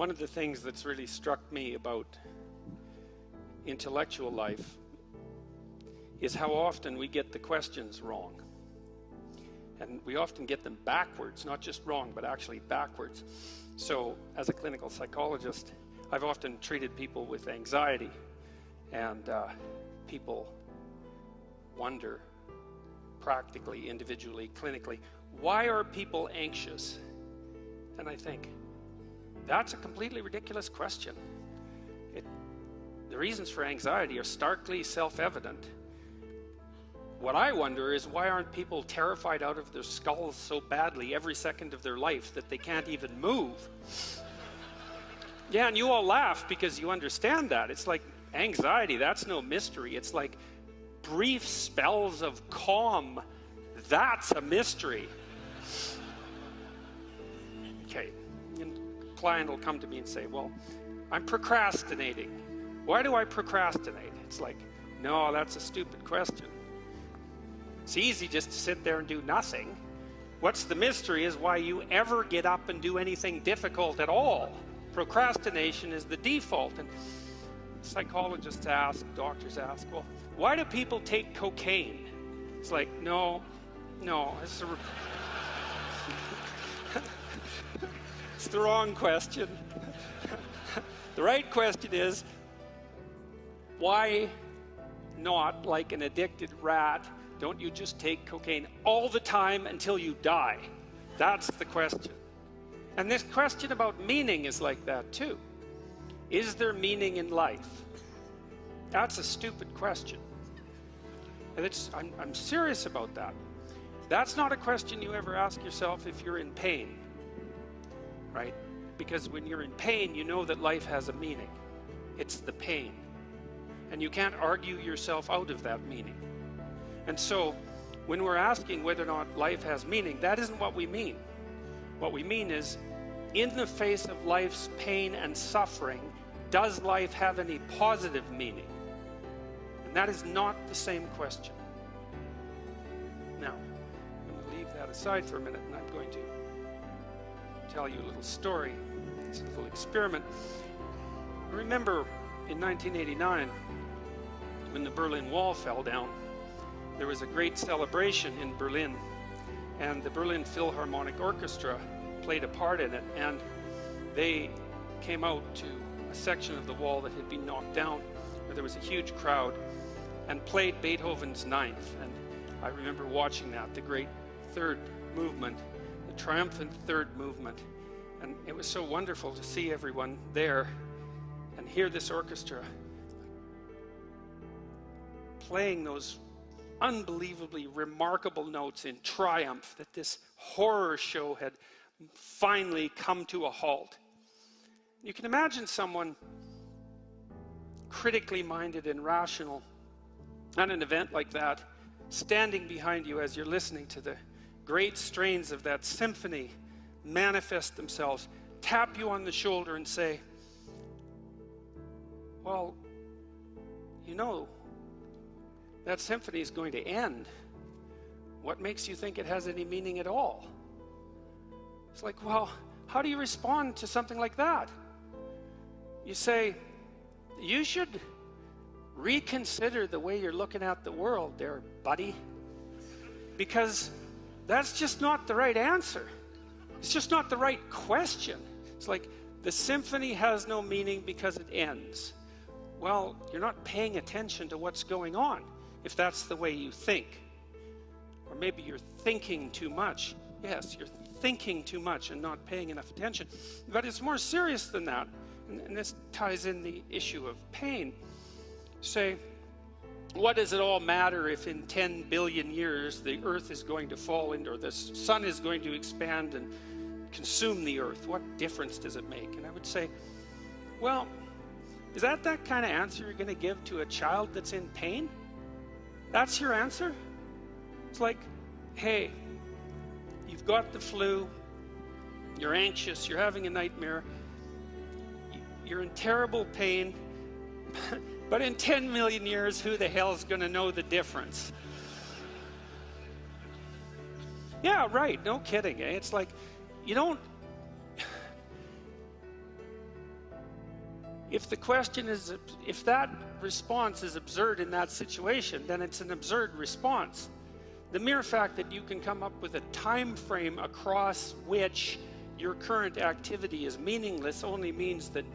One of the things that's really struck me about intellectual life is how often we get the questions wrong. And we often get them backwards, not just wrong, but actually backwards. So as a clinical psychologist, I've often treated people with anxiety, and people wonder practically, individually, clinically, why are people anxious? And I think, that's a completely ridiculous question. The reasons for anxiety are starkly self-evident. What I wonder is, why aren't people terrified out of their skulls so badly every second of their life that they can't even move? Yeah, and you all laugh because you understand that. It's like anxiety, that's no mystery. It's like brief spells of calm, that's a mystery. Okay, and a client will come to me and say, well, I'm procrastinating. Why do I procrastinate? It's like, no, that's a stupid question. It's easy just to sit there and do nothing. What's the mystery is why you ever get up and do anything difficult at all. Procrastination is the default. And psychologists ask, doctors ask, well, why do people take cocaine? It's like, no, it's it's the wrong question. The right question is, why not, like an addicted rat, don't you just take cocaine all the time until you die? That's the question. And this question about meaning is like that too. Is there meaning in life? That's a stupid question. And I'm serious about that. That's not a question you ever ask yourself if you're in pain, right? Because when you're in pain, you know that life has a meaning. It's the pain. And you can't argue yourself out of that meaning. And so, when we're asking whether or not life has meaning, that isn't what we mean. What we mean is, in the face of life's pain and suffering, does life have any positive meaning? And that is not the same question. Now, I'm going to leave that aside for a minute, and I'm going to tell you a little story. It's a little experiment. Remember, in 1989, when the Berlin Wall fell down, there was a great celebration in Berlin, and the Berlin Philharmonic Orchestra played a part in it, and they came out to a section of the wall that had been knocked down, where there was a huge crowd, and played Beethoven's Ninth. And I remember watching that, the great third movement, the triumphant third movement, and it was so wonderful to see everyone there and hear this orchestra playing those unbelievably remarkable notes in triumph that this horror show had finally come to a halt. You can imagine someone critically minded and rational at an event like that, standing behind you as you're listening to the great strains of that symphony manifest themselves, tap you on the shoulder and say, well, you know, that symphony is going to end. What makes you think it has any meaning at all? It's like, well, how do you respond to something like that? You say, you should reconsider the way you're looking at the world there, buddy. Because that's just not the right answer. It's just not the right question. It's like, the symphony has no meaning because it ends. Well, you're not paying attention to what's going on, if that's the way you think. Or maybe you're thinking too much. Yes, you're thinking too much and not paying enough attention. But it's more serious than that. And this ties in the issue of pain. Say, what does it all matter if in 10 billion years the earth is going to fall into, or the sun is going to expand and consume the earth? What difference does it make? And I would say, well, is that kind of answer you're going to give to a child that's in pain? That's your answer? It's like, hey, you've got the flu, you're anxious, you're having a nightmare, you're in terrible pain, but in 10 million years, who the hell is going to know the difference? Yeah, right, no kidding. Eh? It's like, you don't... If the question is, if that response is absurd in that situation, then it's an absurd response. The mere fact that you can come up with a time frame across which your current activity is meaningless only means that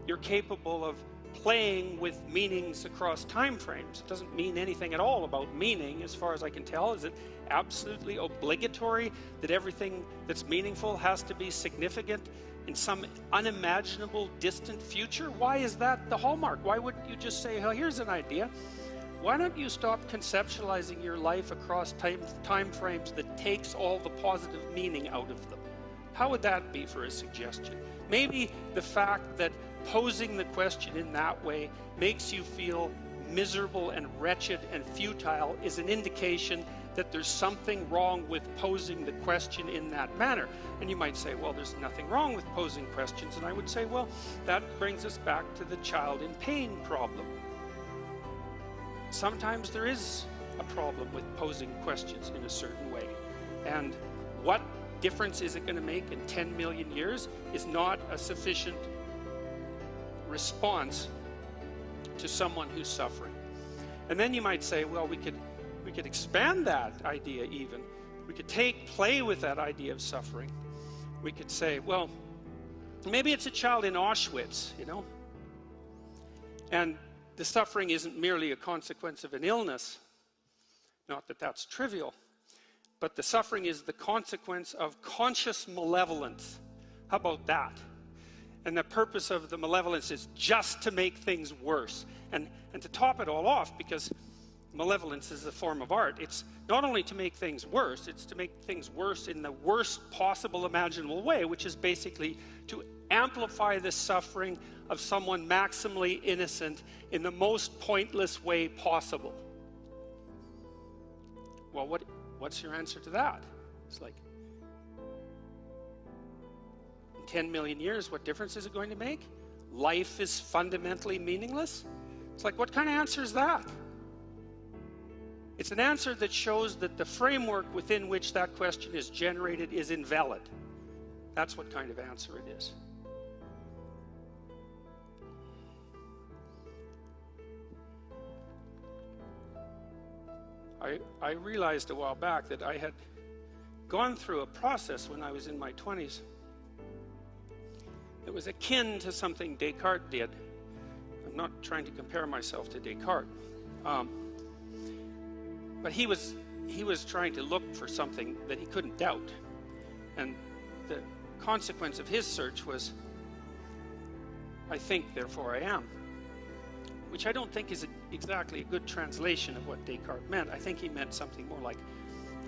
you're capable of playing with meanings across time frames. It doesn't mean anything at all about meaning, as far as I can tell. Is it absolutely obligatory that everything that's meaningful has to be significant in some unimaginable distant future? Why is that the hallmark? Why wouldn't you just say, well, here's an idea. Why don't you stop conceptualizing your life across time frames that takes all the positive meaning out of them? How would that be for a suggestion? Maybe the fact that posing the question in that way makes you feel miserable and wretched and futile is an indication that there's something wrong with posing the question in that manner. And you might say, well, there's nothing wrong with posing questions. And I would say, well, that brings us back to the child in pain problem. Sometimes there is a problem with posing questions in a certain way. And what difference is it going to make in 10 million years is not a sufficient response to someone who's suffering. And then you might say, well, we could expand that idea even. We could play with that idea of suffering. We could say, well, maybe it's a child in Auschwitz, and the suffering isn't merely a consequence of an illness. Not that that's trivial, but the suffering is the consequence of conscious malevolence. How about that? And the purpose of the malevolence is just to make things worse. And to top it all off, because malevolence is a form of art, it's not only to make things worse, it's to make things worse in the worst possible imaginable way, which is basically to amplify the suffering of someone maximally innocent in the most pointless way possible. Well, what's your answer to that? It's like, in 10 million years, what difference is it going to make? Life is fundamentally meaningless? It's like, what kind of answer is that? It's an answer that shows that the framework within which that question is generated is invalid. That's what kind of answer it is. I realized a while back that I had gone through a process when I was in my 20s. It was akin to something Descartes did. I'm not trying to compare myself to Descartes. But he was trying to look for something that he couldn't doubt. And the consequence of his search was, I think, therefore I am. Which I don't think is exactly a good translation of what Descartes meant. I think he meant something more like,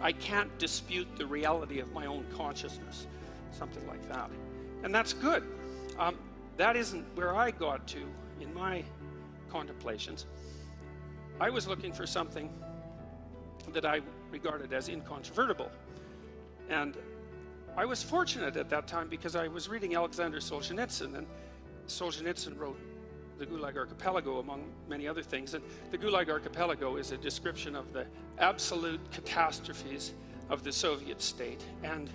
I can't dispute the reality of my own consciousness. Something like that. And that's good. That isn't where I got to in my contemplations. I was looking for something that I regarded as incontrovertible. And I was fortunate at that time because I was reading Alexander Solzhenitsyn, and Solzhenitsyn wrote the Gulag Archipelago, among many other things. And the Gulag Archipelago is a description of the absolute catastrophes of the Soviet state and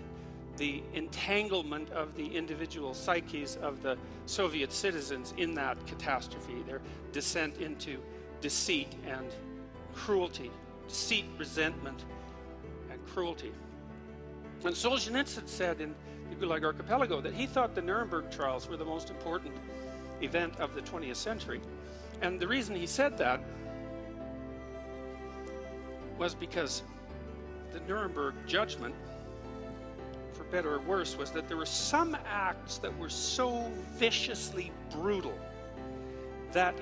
the entanglement of the individual psyches of the Soviet citizens in that catastrophe, their descent into deceit and cruelty, deceit, resentment, and cruelty. And Solzhenitsyn said in the Gulag Archipelago that he thought the Nuremberg trials were the most important event of the 20th century. And the reason he said that was because the Nuremberg judgment, for better or worse, was that there were some acts that were so viciously brutal that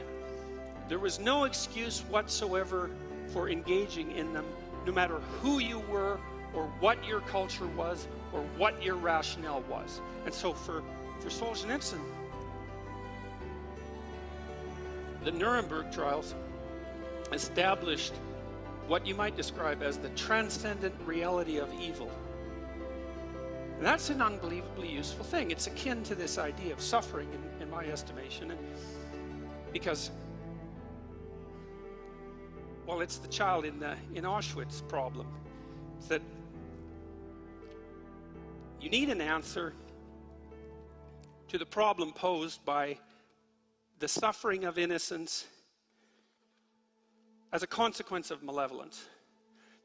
there was no excuse whatsoever for engaging in them, no matter who you were or what your culture was or what your rationale was. And so for Solzhenitsyn, the Nuremberg trials established what you might describe as the transcendent reality of evil. And that's an unbelievably useful thing. It's akin to this idea of suffering, in my estimation, and because, well, it's the child in Auschwitz problem. It's that you need an answer to the problem posed by the suffering of innocence as a consequence of malevolence.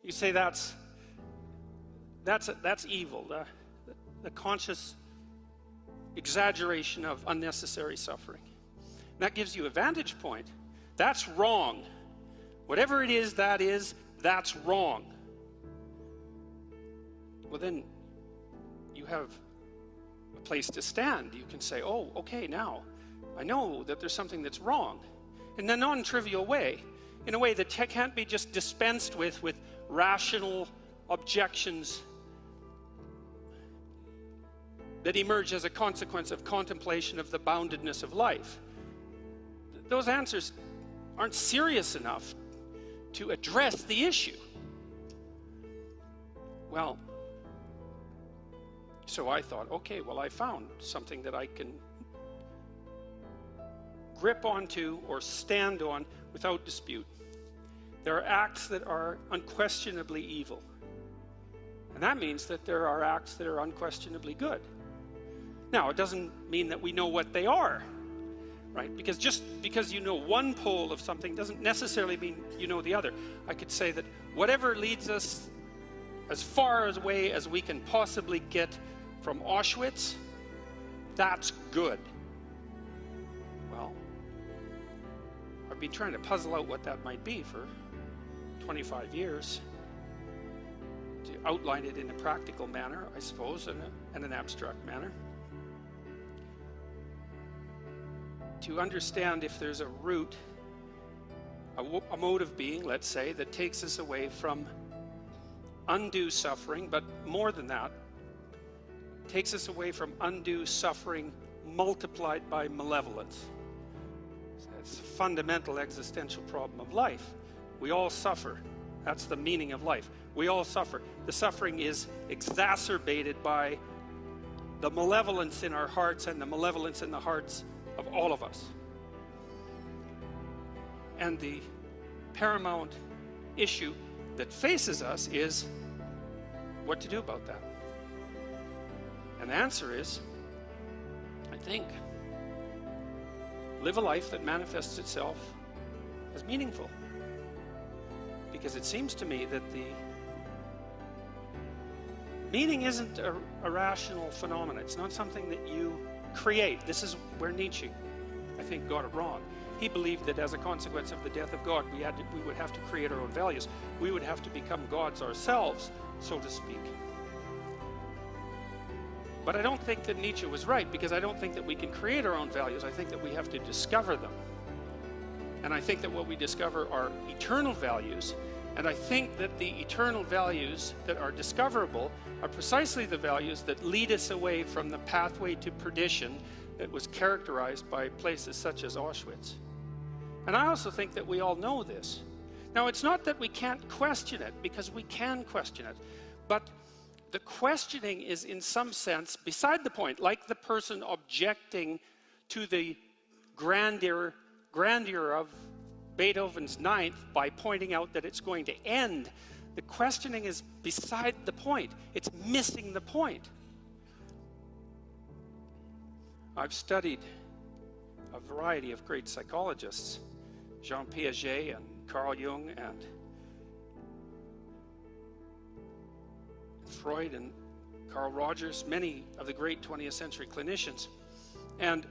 You say that's evil, the conscious exaggeration of unnecessary suffering. And that gives you a vantage point. That's wrong. Whatever it is, that's wrong. Well, then you have a place to stand. You can say, oh, okay, now I know that there's something that's wrong. In a non-trivial way, in a way that can't be just dispensed with rational objections that emerge as a consequence of contemplation of the boundedness of life. Those answers aren't serious enough to address the issue. Well, so I thought, okay, well, I found something that I can grip onto or stand on without dispute. There are acts that are unquestionably evil. And that means that there are acts that are unquestionably good. Now, it doesn't mean that we know what they are, right? Because just because you know one pole of something doesn't necessarily mean you know the other. I could say that whatever leads us as far away as we can possibly get from Auschwitz, that's good. Well, I've been trying to puzzle out what that might be for 25 years, to outline it in a practical manner, I suppose, in an abstract manner. To understand if there's a root, a mode of being, let's say, that takes us away from undue suffering, but more than that, takes us away from undue suffering multiplied by malevolence. It's a fundamental existential problem of life. We all suffer. That's the meaning of life. We all suffer. The suffering is exacerbated by the malevolence in our hearts and the malevolence in the hearts of all of us. And the paramount issue that faces us is what to do about that. And the answer is, I think, live a life that manifests itself as meaningful. Because it seems to me that the meaning isn't a rational phenomenon. It's not something that you create. This is where Nietzsche, I think, got it wrong. He believed that as a consequence of the death of God, we would have to create our own values. We would have to become gods ourselves, so to speak. But I don't think that Nietzsche was right, because I don't think that we can create our own values. I think that we have to discover them. And I think that what we discover are eternal values. And I think that the eternal values that are discoverable are precisely the values that lead us away from the pathway to perdition that was characterized by places such as Auschwitz. And I also think that we all know this. Now, it's not that we can't question it, because we can question it. But the questioning is, in some sense, beside the point, like the person objecting to the grandeur of Beethoven's Ninth by pointing out that it's going to end. The questioning is beside the point. It's missing the point. I've studied a variety of great psychologists, Jean Piaget and Carl Jung and Freud and Carl Rogers, many of the great 20th century clinicians. And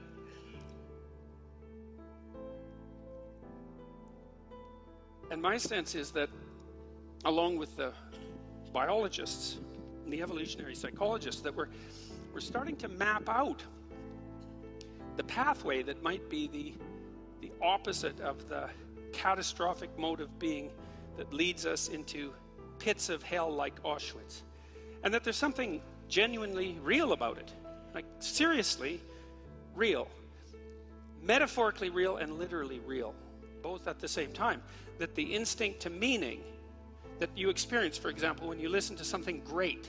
my sense is that, along with the biologists and the evolutionary psychologists, that we're starting to map out the pathway that might be the opposite of the catastrophic mode of being that leads us into pits of hell like Auschwitz. And that there's something genuinely real about it. Like, seriously real. Metaphorically real and literally real, both at the same time. That the instinct to meaning that you experience, for example, when you listen to something great,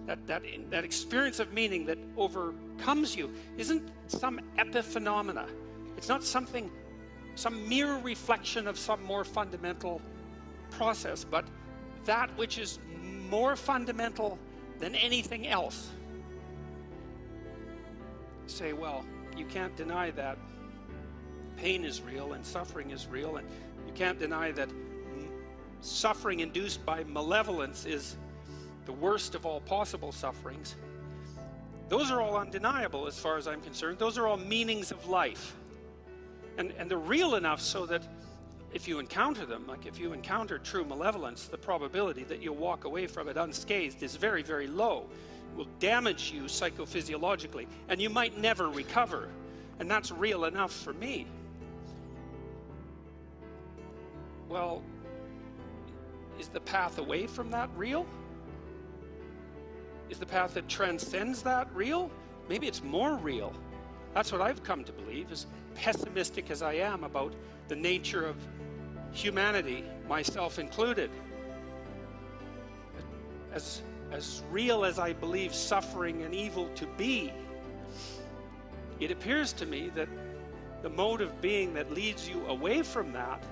that experience of meaning that overcomes you, isn't some epiphenomena. It's not some mere reflection of some more fundamental process, but that which is more fundamental than anything else. You say, well, you can't deny that pain is real and suffering is real, and you can't deny that suffering induced by malevolence is the worst of all possible sufferings. Those are all undeniable as far as I'm concerned. Those are all meanings of life. And they're real enough so that if you encounter them, like if you encounter true malevolence, the probability that you'll walk away from it unscathed is very, very low. It will damage you psychophysiologically, and you might never recover. And that's real enough for me. Well, is the path away from that real? Is the path that transcends that real? Maybe it's more real. That's what I've come to believe, as pessimistic as I am about the nature of humanity, myself included. As real as I believe suffering and evil to be, it appears to me that the mode of being that leads you away from that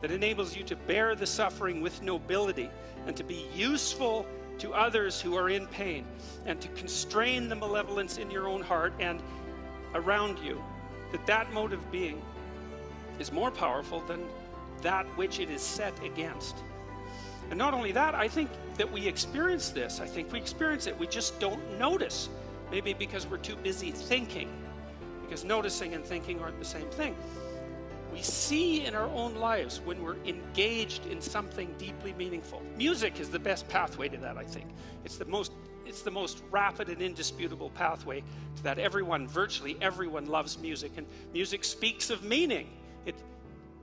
enables you to bear the suffering with nobility and to be useful to others who are in pain, and to constrain the malevolence in your own heart and around you, that mode of being is more powerful than that which it is set against. And not only that, I think that we experience this. I think we experience it. We just don't notice. Maybe because we're too busy thinking, because noticing and thinking aren't the same thing. We see in our own lives when we're engaged in something deeply meaningful. Music is the best pathway to that, I think. It's the most rapid and indisputable pathway to that. Virtually everyone loves music, and music speaks of meaning.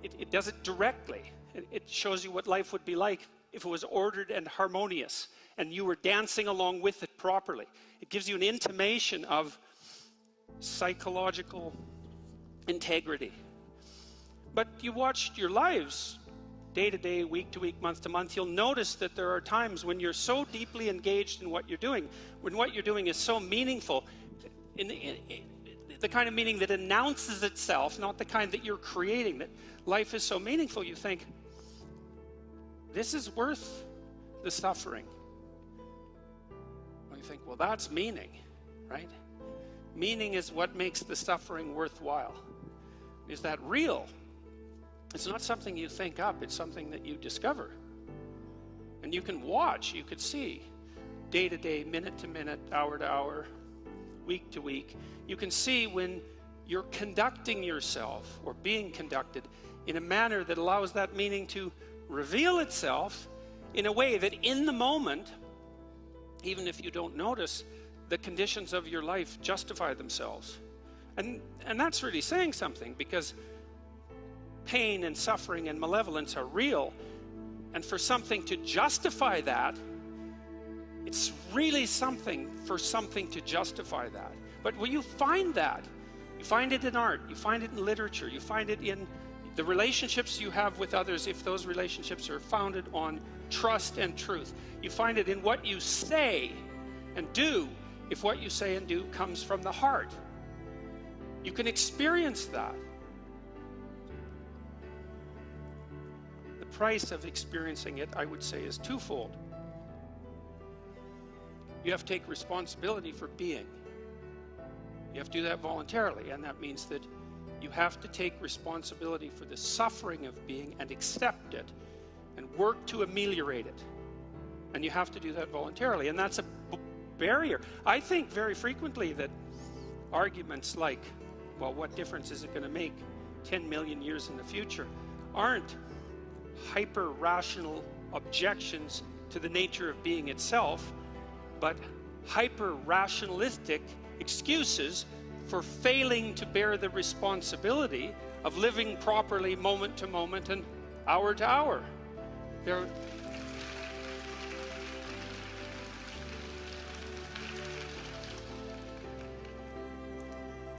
It does it directly. It shows you what life would be like if it was ordered and harmonious, and you were dancing along with it properly. It gives you an intimation of psychological integrity. But you watch your lives day to day, week to week, month to month, you'll notice that there are times when you're so deeply engaged in what you're doing, when what you're doing is so meaningful, in the kind of meaning that announces itself, not the kind that you're creating, that life is so meaningful, you think, this is worth the suffering. Well, you think, well, that's meaning, right? Meaning is what makes the suffering worthwhile. Is that real? It's not something you think up, it's something that you discover. And you can watch, you could see, day to day, minute to minute, hour to hour, week to week. You can see when you're conducting yourself or being conducted in a manner that allows that meaning to reveal itself in a way that in the moment, even if you don't notice, the conditions of your life justify themselves. And that's really saying something, because pain and suffering and malevolence are real. And for something to justify that, it's really something for something to justify that. But when you find that, you find it in art, you find it in literature, you find it in the relationships you have with others, if those relationships are founded on trust and truth. You find it in what you say and do, if what you say and do comes from the heart. You can experience that. The price of experiencing it, I would say, is twofold. You have to take responsibility for being. You have to do that voluntarily, and that means that you have to take responsibility for the suffering of being and accept it and work to ameliorate it. And you have to do that voluntarily, and that's a barrier. I think very frequently that arguments like, well, what difference is it going to make 10 million years in the future, aren't hyper-rational objections to the nature of being itself, but hyper-rationalistic excuses for failing to bear the responsibility of living properly moment to moment and hour to hour.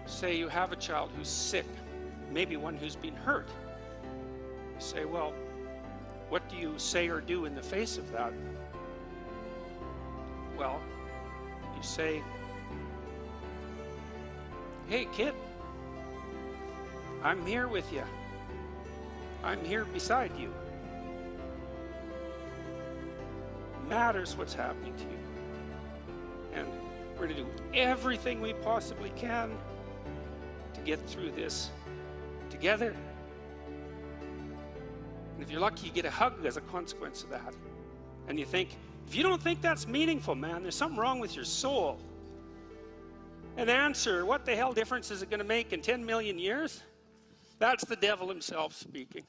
Say you have a child who's sick, maybe one who's been hurt. You say, well, what do you say or do in the face of that? Well, you say, hey kid, I'm here with you. I'm here beside you. Matters what's happening to you. And we're going to do everything we possibly can to get through this together. And if you're lucky, you get a hug as a consequence of that. And you think, if you don't think that's meaningful, man, there's something wrong with your soul. And answer, what the hell difference is it going to make in 10 million years? That's the devil himself speaking.